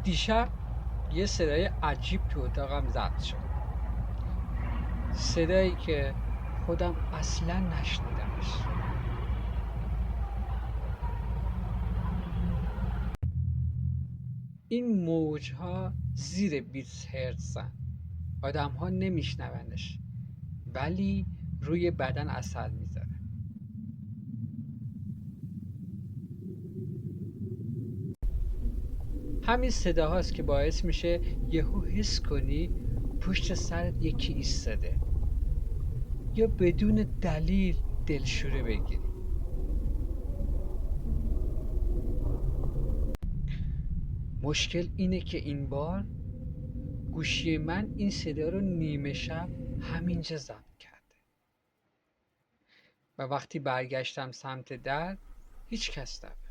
دیشب یه صدای عجیب تو اتاقم ضبط شد. صدایی که خودم اصلا نشنیدمش. این موجها زیر 20 هرتزن. آدم‌ها نمیشنونش، ولی روی بدن اثر میذاره. همین صداهاست که باعث میشه یهو حس کنی پشت سرت یکی ایستاده، یا بدون دلیل دلشوره بگیری. مشکل اینه که این بار گوشی من این صدا رو نیمه شب همینجا ضبط کرده و وقتی برگشتم سمت در هیچ کس نبود.